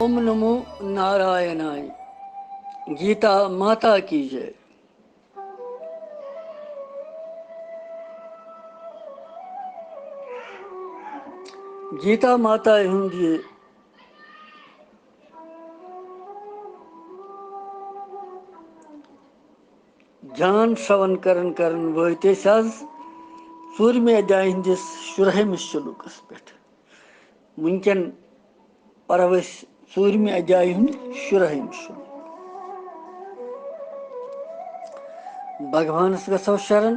ओम नमो नारायणाय। गीता माता की जय। गीता माता हुंदी जान श्रवण करन वत आज 4वें अध्याय हंदिस 16 शुलूकस पे। वनकन परव 4वें अध्याय हुंद 16 शुलूक। भगवानस गसो शरण।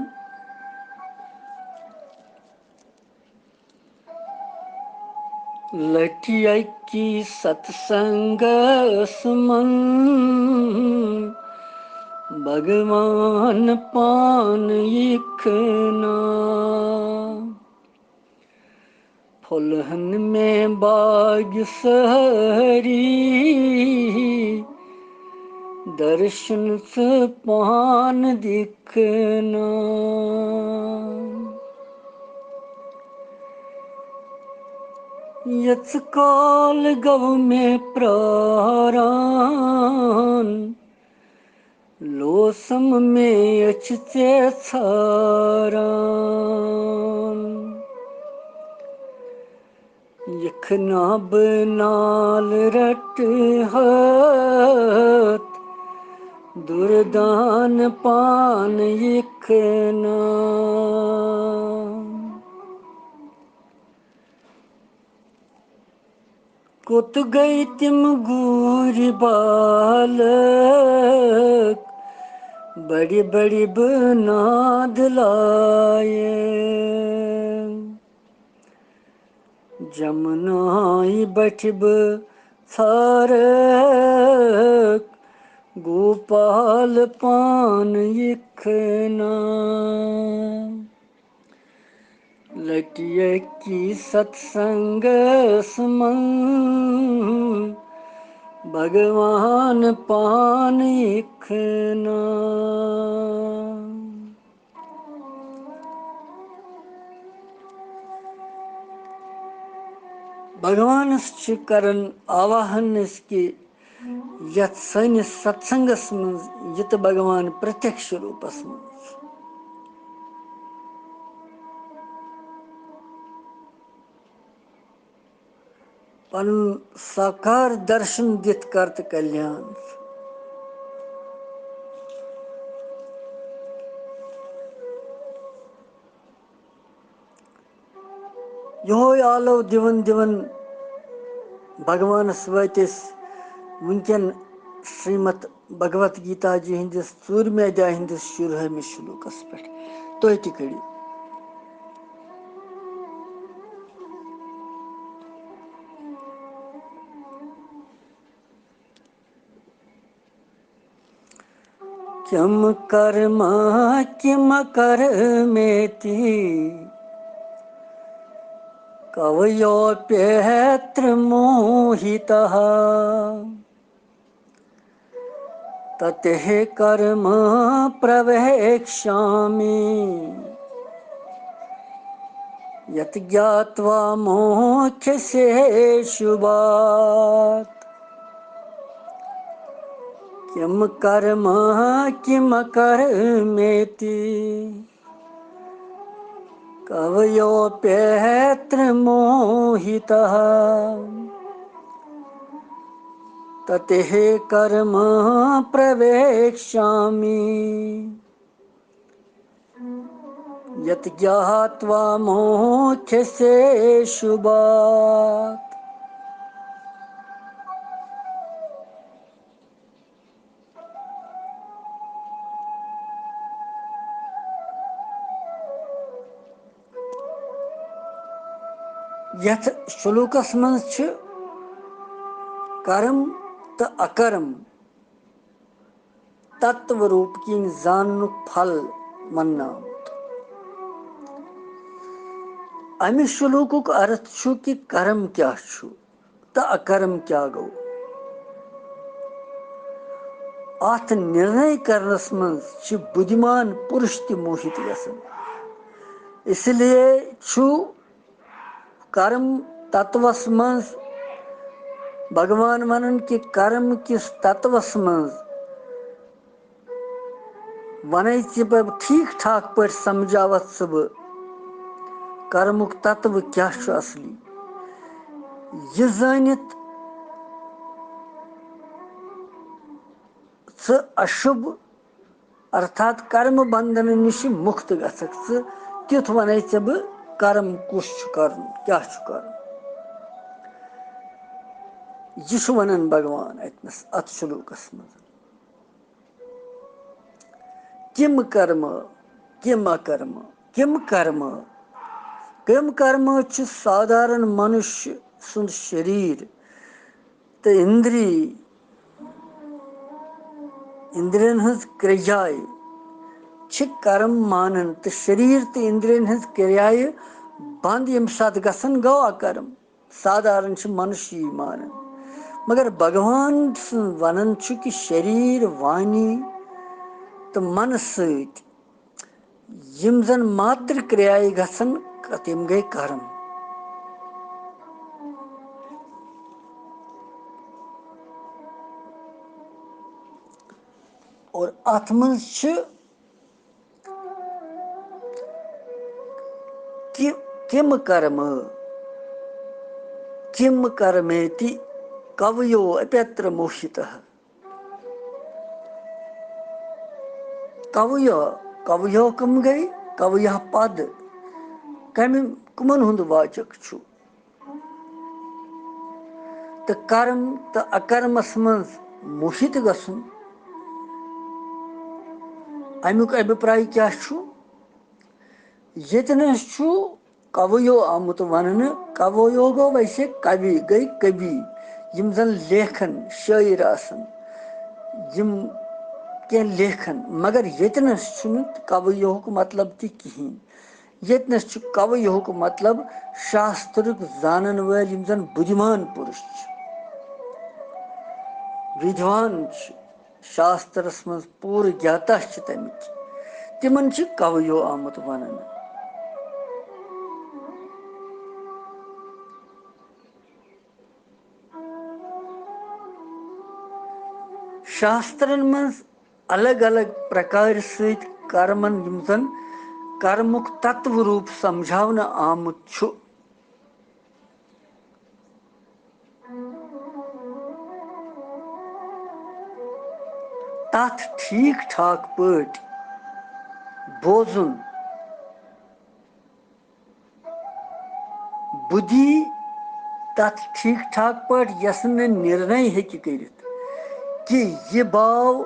लठिया की सत्संगस मन भगवान पान इखना। फुलहन में बाग सहरी दर्शन से पान दिखना। यच काल गव में प्राण लोसम में अचते छारान। यखना बनाल रट हाथ दुर्दान पान यखना। कुत गई तिम गूर बालक बड़ी बड़ी बनाद लाए। जमुनाई बठब सारक गोपाल पान इखना। लटिया की सत्संग समन भगवान पान इखना। भगवान करन आवाहन कि यथ सैनिस सत्संगस मज यत भगवान प्रत्यक्ष रूपस मज पन साकार दर्शन दित करत कल्याण। यहोय आलो दिवन दिवन भगवान वतिस वनकन श्रीमद भगवत गीता जी हंदिस 4वें अध्याय हंदिस 16 शुलूकस पे तुह ति करियो। किम कर्मा किम कर्मेति कवयोप्यत्र मोहितः ततेह कर्म प्रवेक्ष्यामि यत् ज्ञात्वा मोक्षसे शुभात्। किम कर्म किम कर्मेति कवयोप्यत्र मोहितः ततेह कर्म प्रवेक्ष्यामि यत् ज्ञात्वा मोक्षसे शुभात्। यथ श्लोकस मज छ कर्म तो अकर्म तत्व रूप की जाननुक फल मन्ना। अमि श्लोकुक अर्थ छु कि कर्म क्या छु तो अकर्म क्या गो। अथ निर्णय करनस मज छ बुद्धिमान पुरुष ति मोहित गसन। इसलिए छु कर्म तत्वस मज भगवान वनन कि कर्म किस तत्वस मज वन ठीक ठाक पे समझावत सह कर्मुक तत्व क्या असली यह जानित अशुभ अर्थात कर्म बंधन निश मुक्त गसक तिथ वन बह कर्म कुछ कर क्या कर यह वनान भगवान अतनस अत शुलूकस मज किम कर्म किम अकर्म किम कर्म किम कर्म साधारण मनुष्य सुंद शरीर तो इंद्रियन हज क्रियाय कर्म मानन तो शरीर तो इंद्रियन हज क्रियाय बंद यम सात गसन गो अकर्म साधारण मनुष्य ही मानन मगर भगवान वनन कि शरीर वाणी तो मन सत यम जन मात्र क्रियाय गसन तम गई कर्म और अत मज किम कर्म किम कर्मेति कवयो अप्यत्र मोहितः कवयो कवयो कम गई कवय पद कमन हुंद वाचक छु तो कर्म तो अकर्मस मज मोहित गसुन अमुक अभिप्राय क्या छु यतनस छु कवयो आमुत वन कवयो गो वैसे कवि गई कवि यम जन लेखन शायर आसन यम क्या लेखन मगर यतनस कवयो मतलब ति कहीं यतनस कवयो मतलब शास्त्र जानन वाल यम जन बुद्धिमान पुरुष विद्वान शास्त्रस मज पूर ज्ञाता तमिच तिमन कवयो आमुत वनन शास्त्रन मज अलग अलग प्रकार सहित कर्मन यम जन कर्मुक तत्व रूप समझावन आमुत छु तथ ठीक ठाक पट बोजुन बुद्धि तथ ठीक ठाक पट यस निर्णय हेकि करित कि यह बाव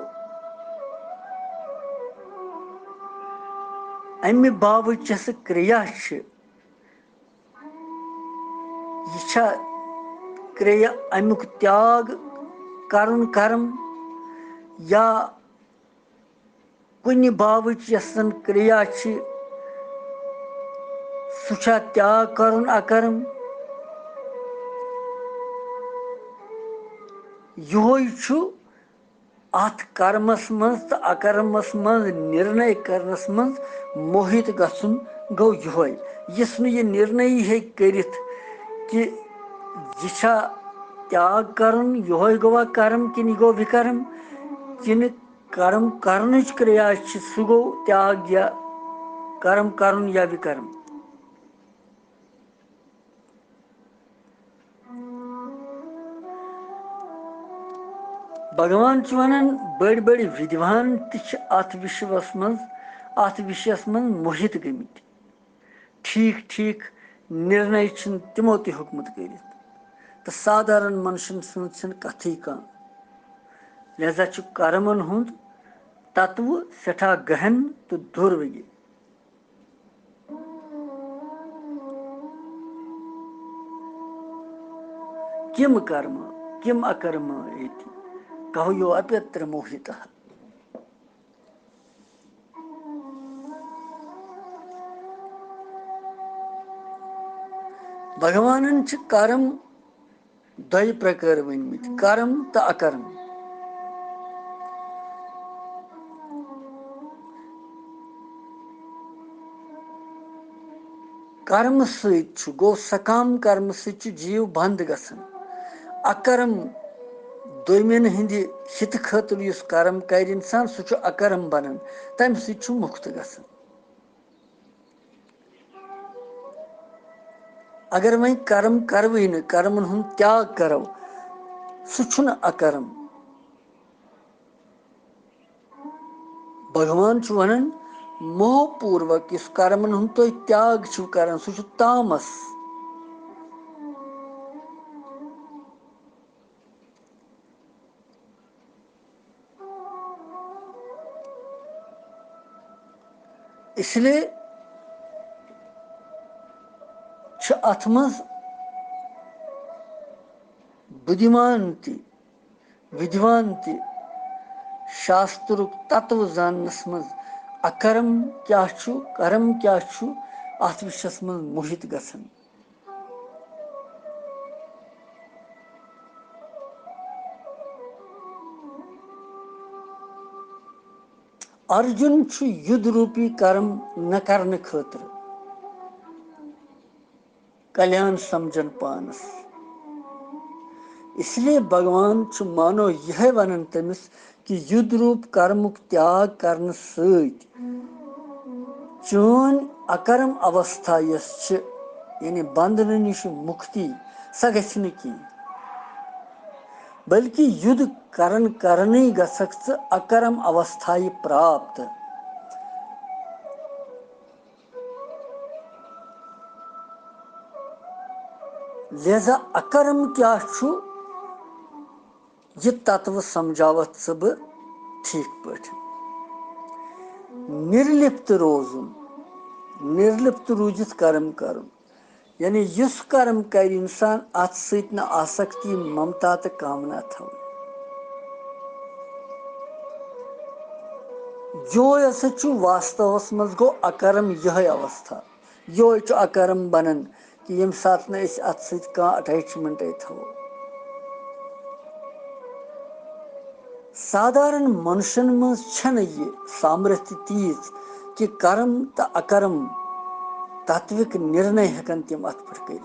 अमि बाव यस क्रिया यह क्रिया अमुक त्याग करुन कर्म या कुन बाव यस क्रिया सह त्याग करुन अकर्म यो अत कर्मस मज तो अकर्मस मज निर्णय करनस मज मोहित गसुन गो यस यह निर्णय हे करित कि यह त्याग करन यो गवा कर्म कि गो विकर्म किन कर्म करन क्रिया सह गो त्याग या कर्म करन या विकर्म भगवान वनान बड़ बड़ विद्वान अत विषयस मज मोहित गमित ठीक ठीक निर्णय तिमो तुकमत कर तो साधारण मनुष्यन सज कथ कह लिहाजा कर्मन हुंद तत्व सठा गहन तो दुर्वय किम कर्म किम अकर्म इति कवयो अप्यत्र मोहितः भगवान कर्म दय प्रकार वनमित कर्म तो अकर्म कर्म सो सकाम कर्म सजीव बंद गसन अकर्म दोमिन हिंद हित खतर युस कर्म कर इंसान सह अकर्म बनान तम सह मुक्त गसान। अगर वह कर्म करवे न कर्मन हुंद त्याग करो सह अकर्म। भगवान वनान मोहपूर्वक इस कर्मन हुंद तुम त्याग कर सह तामस। इसलिए अथ मज बुद्धिमान विद्वान शास्त्र तत्व जानस मज अकर्म क्या कर्म क्या अथ विषयस मज मोहित गसान। अर्जुन युद्ध रूपी कर्म न करने खतर कल्याण समझन पानस। इसलिए भगवान मानो यह वनान तमिस कि युद्ध रूप कर्मुक त्याग करने सत चोन अकर्म अवस्था यस यानी बंधन निश मुक्ति सह गि की बल्कि युद्ध करन गसक अकर्म अवस्था प्राप्त। लिहाजा अकर्म क्या यह तत्व समझावत बह ठीक पठ। निर्लिप्त रोजुन निर्लिप्त रूजित कर्म कर यानी युस कर्म कर इंसान अत सत न आसक्ति ममता तो कामना थव। जो हसा वास्तवस मज गो अकर्म यह अवस्था यो अकर्म बनान कि यम सात न अत सत अटैचमेंट थो। साधारण मनुष्यन मज छन ये सामर्थ्य तीज कि कर्म तो अकर्म तात्विक निर्णय हेकन तम अत पे कर।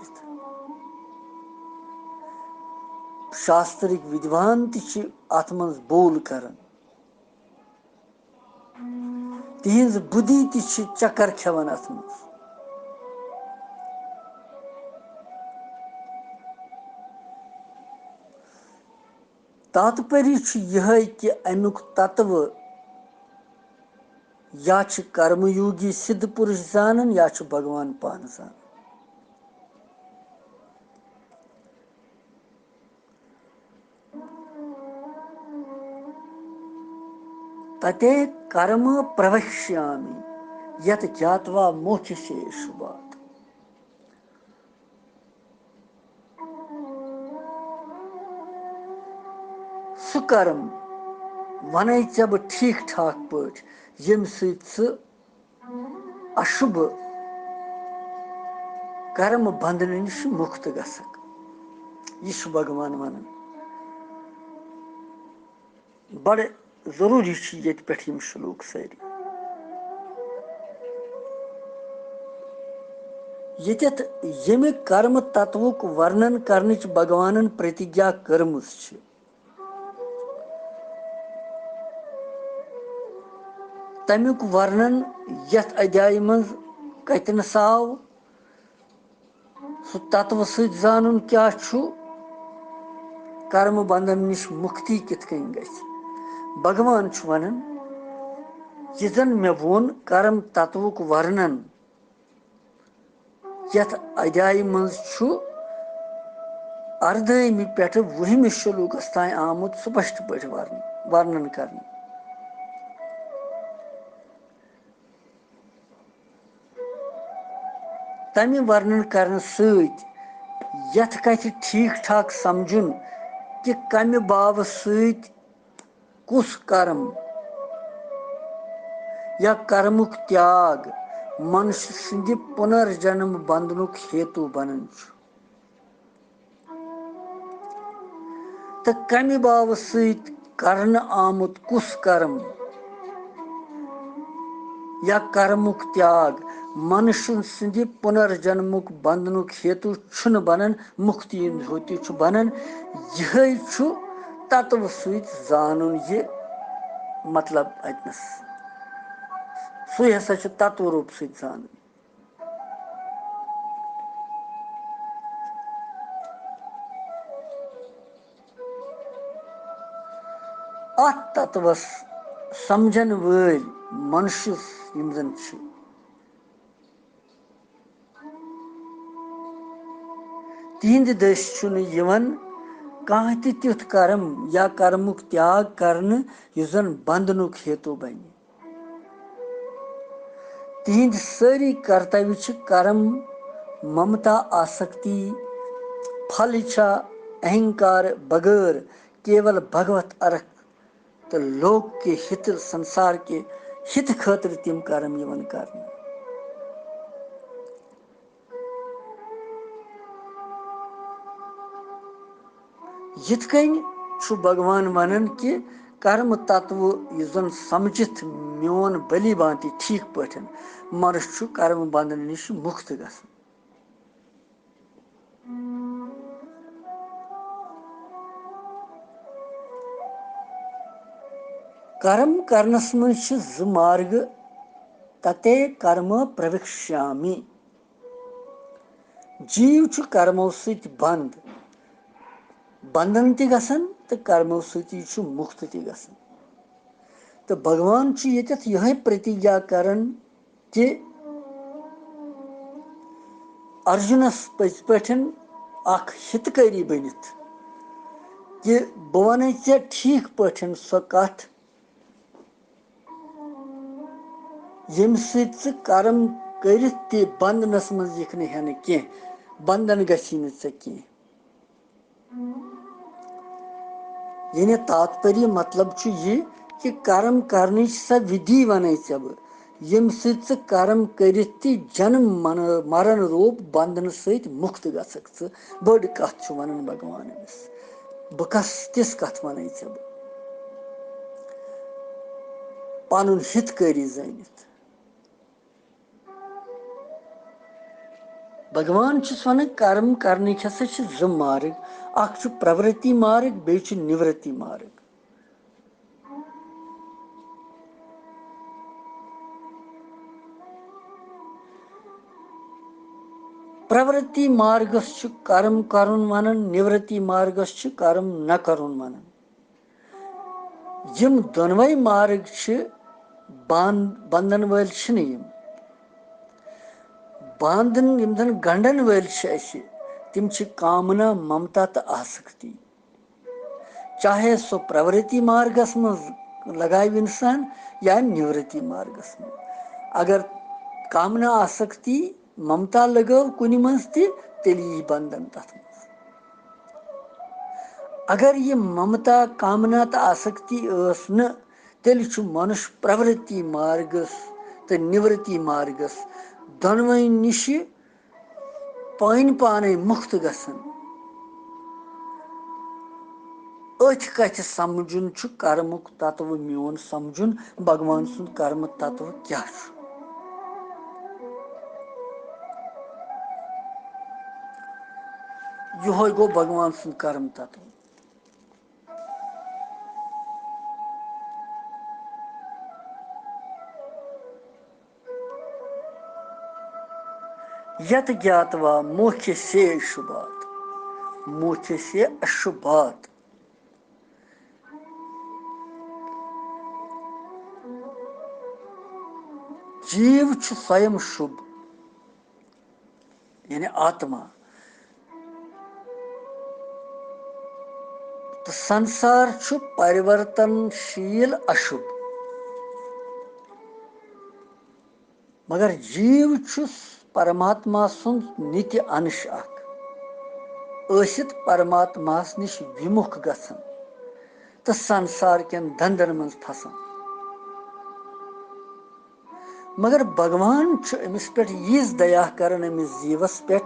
शास्त्रिक विद्वान अत मज बोल कर तिहिंज बुद्धि चक्कर खेवन अत मज। तात्पर्य यह कि अमुक तत्व या कर्मयोगी सिद्ध पुरुष जानन या भगवान पान जान। तते कर्म प्रवक्ष्यामि यत ज्ञात्वा मोक्ष्यसे शुभात्। सु कर्म वन चे बह ठीक ठाक पट यम सत अशुभ कर्म बंधन निश मुक्त गसक। यह भगवान वनान बड़ जरूरी ये पे श्लोक सारी। यत यम कर्म तत्वुक वर्णन करने भगवान प्रतिज्ञा कर्मस तमुक वर्णन यथ अध्याय मज कतनस आव सु तत्व सत जानन क्या कर्म बंधन निश मुक्ति कित कन गछ। भगवान वनान यह जन मे वोन कर्म तत्वुक वर्णन यथ अध्याय मज अर्धमी पे वहमि श्लोकस तान आमुत स्पष्ट पे वर्णन कर। तमि वर्णन करने सत कथ ठीक ठाक समझुन कि कमि बाब सत कुस कर्म या कर्मुक त्याग मनुष्य सिंध पुनर्जन्म बंधनुक हेतु बनन तो कमि बाब सत करन आमुत कुस कर्म या कर्मुक त्याग मनुष्य सिंधि पुनर्जन्मुक बंधनुक हेतु छुन बनन मुक्ति होती छु बनन यह छु तत्व सुत जानन ये मतलब अतनस सु हसा छु तत्व रूप सुत जानन अत तत्वस समझन वल मनुष्य यम जन छु तिंद दश छुन यवन कह तुथ कर्म या कर्मुक त्याग करने युजन बंधनुक हेतु बन तिंद सारी कर्तव्य छ कर्म ममता आसक्ति फल इच्छा अहंकार बगैर केवल भगवत अर्थ तो लोक के हित संसार के हित खातिर तिम कर्म यवन करने यिथ कन छु भगवान वनन कि कर्म तत्व युजन समझित मोन बलि बांति ठीक पठन मनुष्य छु कर्म बंधन निश मुक्त गसन कर्म करनस मं छ ज मार्ग तते कर्म प्रविक्ष्यामि जीव छु कर्मो सत बंद बंधन ति गसन तो कर्मो सती छु मुक्त ति गसन तो भगवान छु यतत यह प्रतिज्ञा करन कि अर्जुनस पज पठन अख हितकारी बनित कि बह वन ऐ ठीक पठन सो कथ यम सत कर्म करित ते बंधनस मज यख न हेन के बंधन गछि न चे के यानी तात्पर्य मतलब छु ये कि कर्म करने सा विधि वन चे यम सत कर्म करित ते जन्म मरण रूप बंधन सत मुक्त गसक बड़ कथ छु वनन भगवान बह कस तिस कथ वन चे पनुन हितकारी जानित भगवान वन कर्म करने हसा ज मार्ग अख प्रवृत्ति मार्ग बे निवृत्ति मार्ग प्रवृत्ति मार्गस कर्म करुन वनन निवृत्ति मार्गस कर्म न करुन वनन यम दोनवै मार्ग बंधन वल यम बांधन यम जन गंडन वल तिम कामना ममता तो आसक्ति चाहे सो प्रवृत्ति मार्गस मज लगाव इंसान या निवृत्ति मार्गस मज अगर कामना आसक्ति ममता लगाव कुनि मज तेल यी बंधन तथ अगर ये ममता कामना तो आसक्ति न तेल मनुष्य प्रवृत्ति मार्गस तो निवृत्ति मार्गस दोनवै निश पाने मुक्त गसन अथ कथ समझुन कर्मुक तत्व मोन समझुन भगवान सुंद कर्म तत्व क्या यो गो भगवान सुंद कर्म तत्व यत ज्ञातवा मोक्ष से अशुभात जीव स्वयं शुभ यानी आत्मा तो संसार परिवर्तनशील अशुभ मगर जीव परमात्मा सुंद नित्य अंश परमात्मा निश विमुख गसन तो संसार केन धंधन मज फसान मगर भगवान अमिस पे यीज दया करन अमिस जीवस पे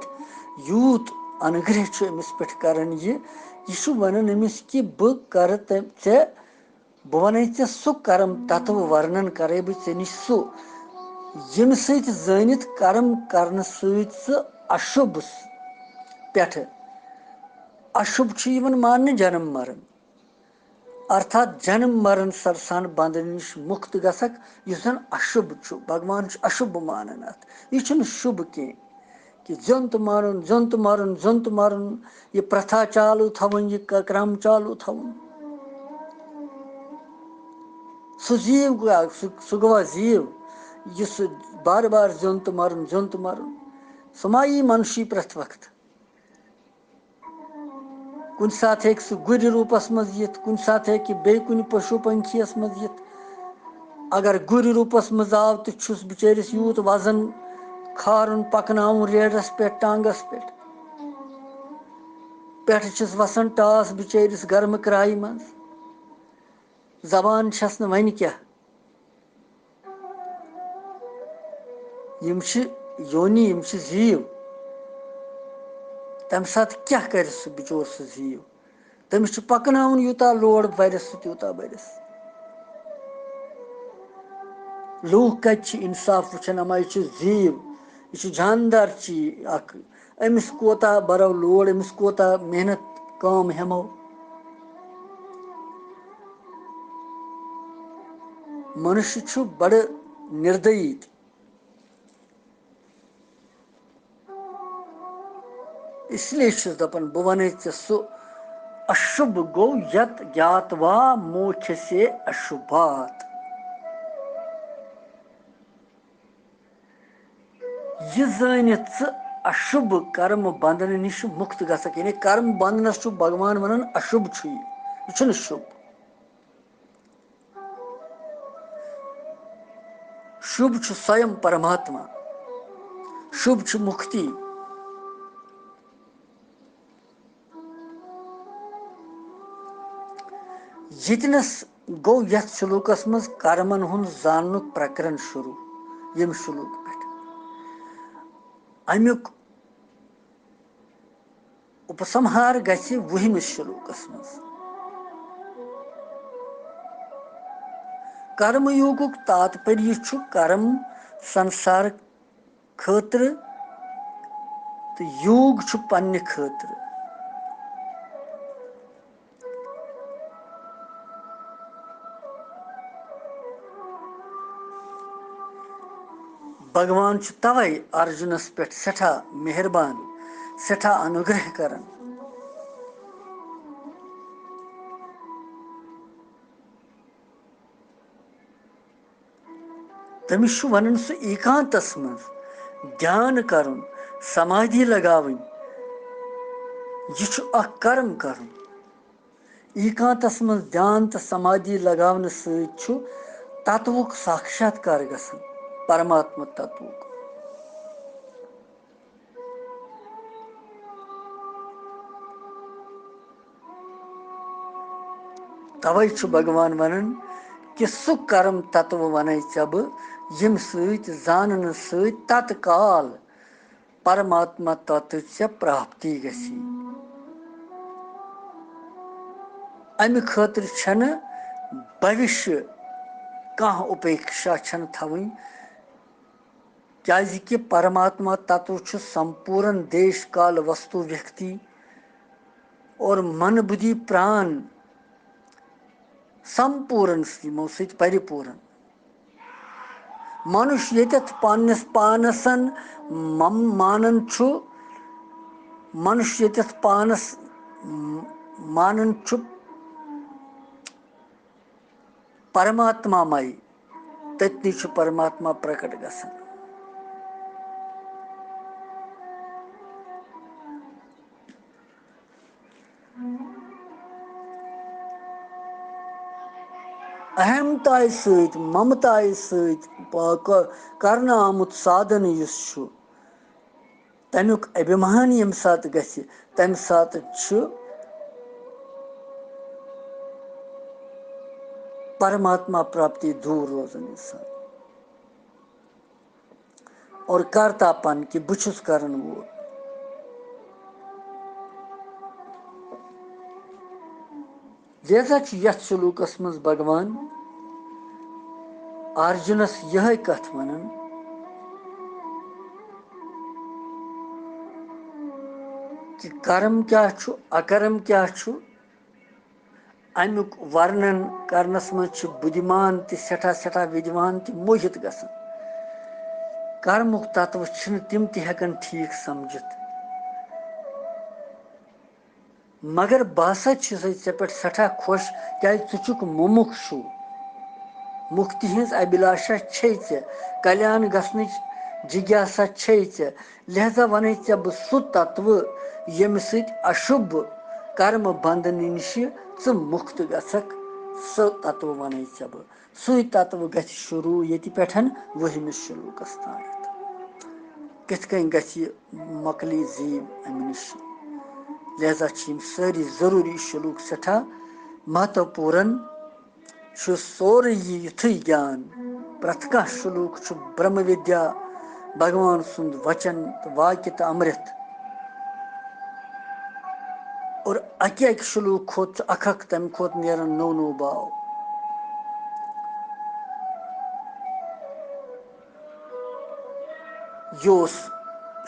यूत अनुग्रह अमिस पे करन यह वन अमिस कि बह कर बह वन सु कर्म तत्व वर्णन करे बे निश सु यम सत जानित कर्म करने सह अशुभ पे अशुभ मान जन्म मरण अर्थात जन्म मरण सरसान बंधन नश मुक्त गसक जन अशुभ भगवान अशुभ मानन अत यह शुभ कह कि जोन तो मारुन यह प्रथा चालू थवन यह क्रम चालू थवन सह जीव सह गवा जीव यह बार बार जोन तो मारुन सह मा यी मनुष्य प्रथ वक्त कुन साथ हेक सह गुर रूपस मज यिथ कुन साथ हेक बे कुन पशु पंखियस मज यिथ अगर गुर रूपस मज आव तो छुस बिचारिस यूत वजन खारुन पकनाउन रेडस पे टांगस पे छस वसन टास बिचारिस गर्म कराई मज जबान छस न वन क्या यम योनि यम जीव तम साथ क्या कर सह बिचोर सह जीव तमिस पकनाउन यूता लोड बरस त्यूता बरस लूख कत इंसाफ वुचन अमा यह जीव यह जानदार चीज अमिस कोता बरो लोड अमिस कोता मेहनत काम हेमो मनुष्य बड़ निर्दयी इसलिए दपान बह वन सह अशुभ गो यत ज्ञातवा मोक्ष से अशुभात यह जानित अशुभ कर्म बंधन नश मुक्त गसक यानी कर्म बंधनस भगवान वन अशुभ यह शुभ शुभ स्वयं परमात्मा शुभ मुक्ति यतनस गो यथ शुलूकस मज कर्मन हुन जाननुक प्रकरण शुरू यम शुलूक पे अमुक उपसंहार गि वहमिस शुलूकस मज कर्मयोगुक तात्पर्य कर्म संसार खतर तो योग पन्ने खतर भगवान तवै अर्जुनस पे सठा मेहरबान सठा अनुग्रह करन तमिस वन सह एकांतस मज ध्यान करुन समाधि लगावन यह कर्म करुन एकांतस मज ध्यान तो समाधि लगावन सह तत्वुक साक्षात्कार गसन परमात्मा तत्वुक तवै भगवान वनन कि सु कर्म तत्व वन बह यम जानन तत्काल परमात्मा तत्व प्राप्ति गसी अमि खतर छन भविष्य कह उपेक्षा छन थवन क्या परमात्मा तत्व संपूर्ण देश काल वस्तु व्यक्ति और मन बुद्धि प्राण संपूर्ण यमो सत परिपूर्ण मनुष्य यत पानस पानसन मानन मनुष्य यत पानस मानन परमात्मा मय तत्नी परमात्मा प्रकट गसन अहमताय सत ममताय सत करना आमुत साधन तमुक अभिमान यम सात गछि तम सात परमात्मा प्राप्ति दूर रोजन इंसान और करतापन कि बुछुस करन वो जैसा कि यथ सलूकस मज भगवान अर्जुनस यह कथ वनन कि कर्म क्या छु अकर्म क्या छु अमुक वर्णन करनस मज बुद्धिमान सठा सठा विद्वान मोहित गसान कर्मुक तत्व तिम हेकन ठीक समझित मगर बसा ऐ पे सठा खुश क्या चुक मुमुक्षु मुक्ति हज अभिलाषा छे कल्याण गसन जिज्ञासा छे लिहाजा वन बह सु तत्व यम अशुभ कर्म बंधन नश मुक्त गसक सह तत्व वन बह सु तत्व ग शुरू ये पे 20 शुलूकस तान कित मकली जीव अम नश लिहाजा सारी जरूरी शुलूक सठा महत्वपूर्ण सोरे युथ ज्ञान प्रथ कह शुलूक ब्रह्म विद्या भगवान सुंद वचन तो वाक्य तो अमृत और अक शुलूक खोत अख तम खोत नेरन नौ नौ बाव यह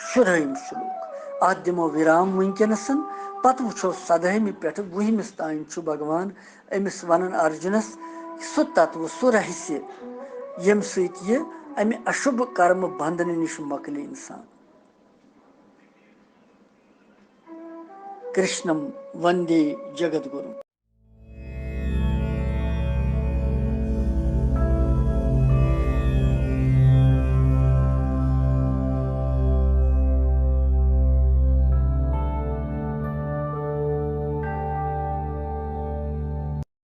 शुरहम शुलूक अत दिमो विराम वनकनसन पत वो 17 पे 20 तान भगवान अमिस वन अर्जुनस सु तत्व सु रहस्य यम सह अमि अशुभ कर्म बंधन नश मकली इंसान कृष्णम वंदे जगत गुरु।